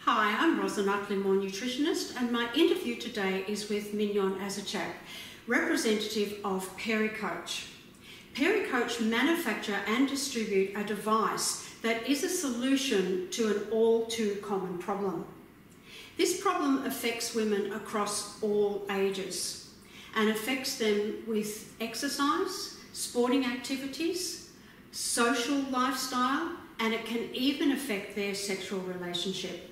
Hi, I'm Roslyn, Uttleymoore nutritionist, and my interview today is with Mignon Azachak, representative of PeriCoach. PeriCoach manufacture and distribute a device that is a solution to an all too common problem. This problem affects women across all ages and affects them with exercise, sporting activities, social lifestyle, and it can even affect their sexual relationship.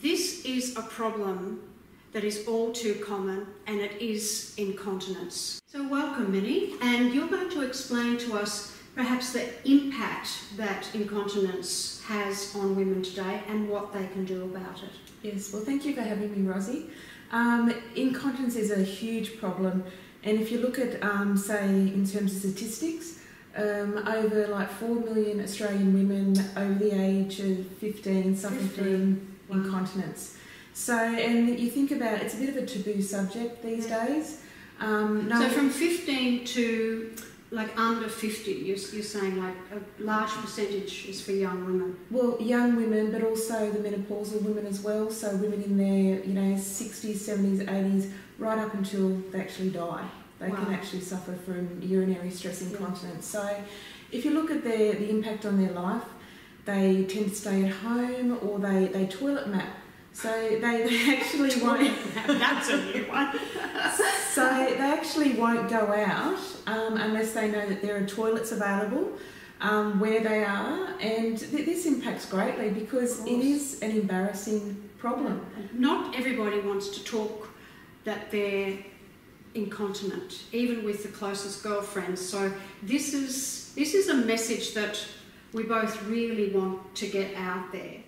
This is a problem that is all too common, and it is incontinence. So welcome, Minnie, and you're going to explain to us perhaps the impact that incontinence has on women today and what they can do about it. Yes, well, thank you for having me, Rosie. Incontinence is a huge problem, and if you look at, say, in terms of statistics, over like 4 million Australian women over the age of 15 suffer from incontinence. So, and you think about it's a bit of a taboo subject these days. So from 15 to like under 50, you're saying like a large percentage is for young women. Well, young women, but also the menopausal women as well. So women in their 60s, 70s, 80s, right up until they actually die. They can actually suffer from urinary stress incontinence. So if you look at the impact on their life, they tend to stay at home or they toilet map. So they actually won't... That's a new one. So they actually won't go out unless they know that there are toilets available where they are. And this impacts greatly because it is an embarrassing problem. Not everybody wants to talk that they're incontinent, even with the closest girlfriends. So this is a message that we both really want to get out there.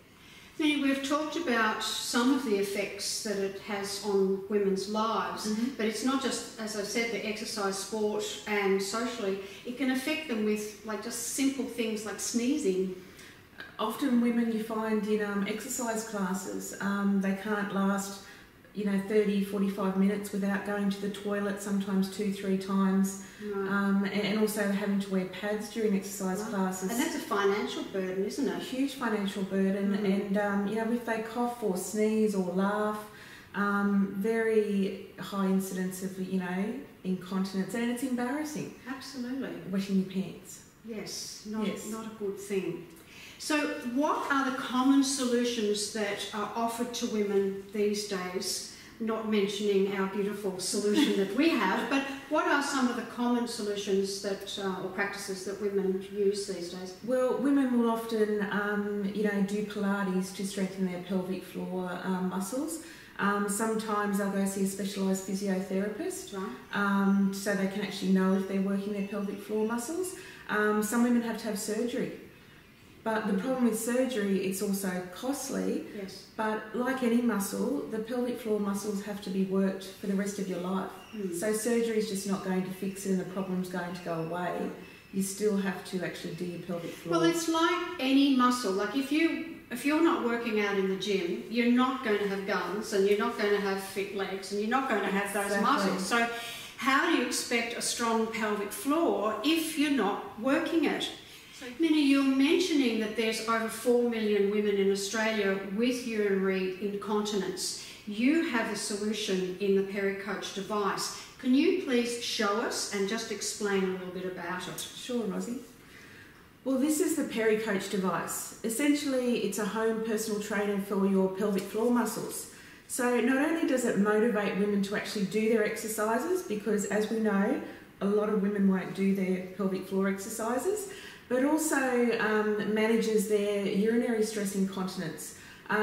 Minnie, we've talked about some of the effects that it has on women's lives, but it's not just, as I said, the exercise, sport and socially. It can affect them with like just simple things like sneezing. Often women you find in exercise classes, they can't last 30, 45 minutes without going to the toilet, sometimes 2-3 times. Right. And also having to wear pads during exercise classes. And that's a financial burden, isn't it? A huge financial burden. And, if they cough or sneeze or laugh, very high incidence of, incontinence. And it's embarrassing. Absolutely. Wetting your pants. Yes, not a good thing. So what are the common solutions that are offered to women these days? Not mentioning our beautiful solution that we have, but what are some of the common solutions that or practices that women use these days? Well, women will often, do Pilates to strengthen their pelvic floor muscles. Sometimes they'll go see a specialised physiotherapist, so they can actually know if they're working their pelvic floor muscles. Some women have to have surgery. But the problem with surgery, it's also costly. Yes. But like any muscle, the pelvic floor muscles have to be worked for the rest of your life. So surgery is just not going to fix it and the problem's going to go away. You still have to actually do your pelvic floor. Well, it's like any muscle. Like if you're not working out in the gym, you're not going to have guns and you're not going to have fit legs and you're not going to have those muscles. So how do you expect a strong pelvic floor if you're not working it? So, Minnie, you're mentioning that there's over 4 million women in Australia with urinary incontinence. You have a solution in the PeriCoach device. Can you please show us and just explain a little bit about it? Sure, Rosie. Well, this is the PeriCoach device. Essentially, it's a home personal trainer for your pelvic floor muscles. So not only does it motivate women to actually do their exercises, because as we know, a lot of women won't do their pelvic floor exercises, but also manages their urinary stress incontinence.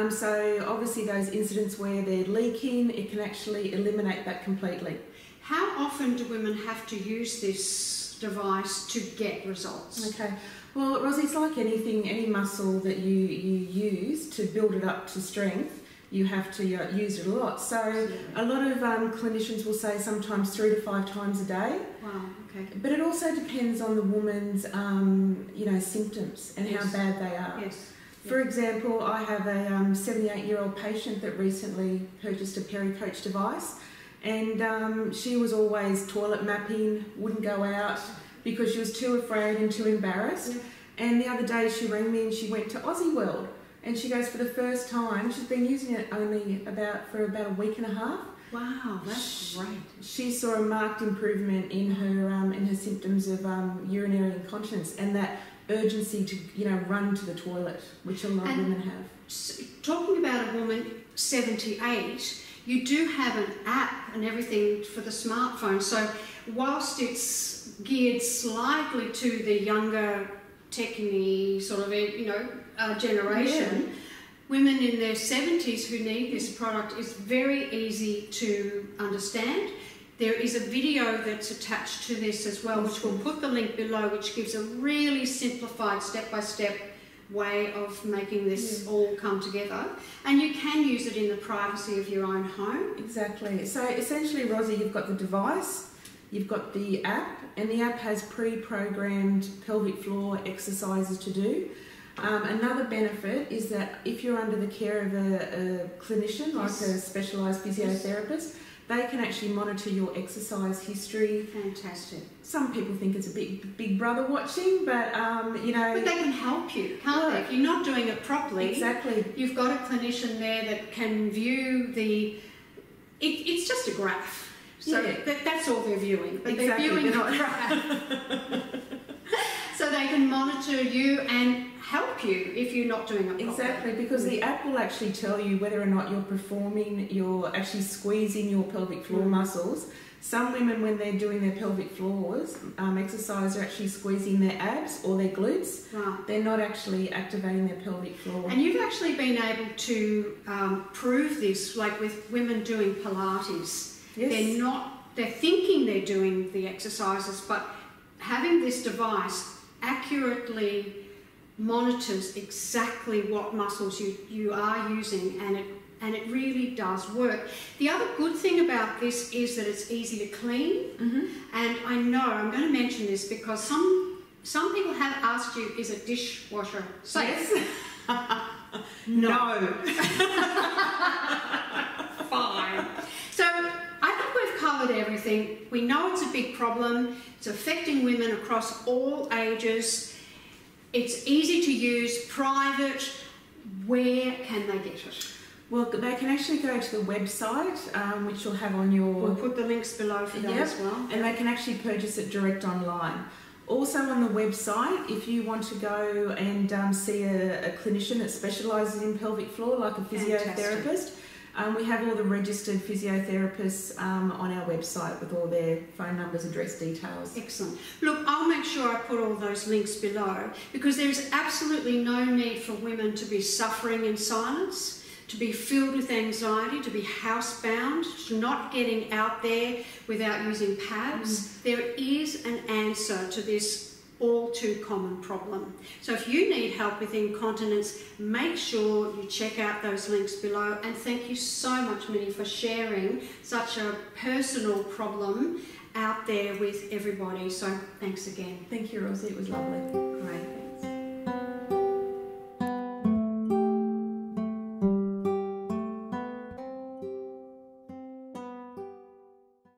So obviously those incidents where they're leaking, it can actually eliminate that completely. How often do women have to use this device to get results? Okay, well, Rosie, it's like anything, any muscle that you use to build it up to strength, you have to use it a lot. So a lot of clinicians will say sometimes 3 to 5 times a day. Wow, okay. But it also depends on the woman's, symptoms and how bad they are. Yes. For example, I have a 78-year-old patient that recently purchased a PeriCoach device, and she was always toilet mapping, wouldn't go out because she was too afraid and too embarrassed. And the other day she rang me and she went to Aussie World. And she goes, for the first time, she's been using it only for about a week and a half. Wow, that's great. She saw a marked improvement in her symptoms of urinary incontinence and that urgency to run to the toilet, which a lot of women have. Talking about a woman 78, you do have an app and everything for the smartphone. So whilst it's geared slightly to the younger techie sort of generation, women in their 70s who need this product is very easy to understand. There is a video that's attached to this as well, which we'll put the link below, which gives a really simplified step-by-step way of making this all come together. And you can use it in the privacy of your own home. Exactly. So essentially, Rosie, you've got the device, you've got the app, and the app has pre-programmed pelvic floor exercises to do. Another benefit is that if you're under the care of a clinician, like a specialised physiotherapist, they can actually monitor your exercise history. Fantastic. Some people think it's a big brother watching, but But they can help you, can't they? If you're not doing it properly, exactly. You've got a clinician there that can view the. It's just a graph, so that's all they're viewing. But exactly. They're viewing a graph, so they can monitor you and help you if you're not doing it properly. Exactly, because the app will actually tell you whether or not you're actually squeezing your pelvic floor muscles. Some women, when they're doing their pelvic floors exercise, are actually squeezing their abs or their glutes. Right. They're not actually activating their pelvic floor. And you've actually been able to prove this, like with women doing Pilates. Yes. They're thinking they're doing the exercises, but having this device accurately monitors exactly what muscles you are using, and it really does work. The other good thing about this is that it's easy to clean. And I know I'm going to mention this because some people have asked you, is it dishwasher safe? Yes. No. Fine. So I think we've covered everything. We know it's a big problem. It's affecting women across all ages. It's easy to use, private. Where can they get it? Well, they can actually go to the website, which you'll have on your... We'll put the links below for that as well. And they can actually purchase it direct online. Also on the website, if you want to go and see a clinician that specialises in pelvic floor, like a physiotherapist, we have all the registered physiotherapists on our website with all their phone numbers, address details. Excellent. Look, I'll make sure I put all those links below because there is absolutely no need for women to be suffering in silence, to be filled with anxiety, to be housebound, to not getting out there without using pads. There is an answer to this all too common problem. So if you need help with incontinence, make sure you check out those links below. And thank you so much, Minnie, for sharing such a personal problem out there with everybody. So thanks again. Thank you, Rosie. It was lovely. Great.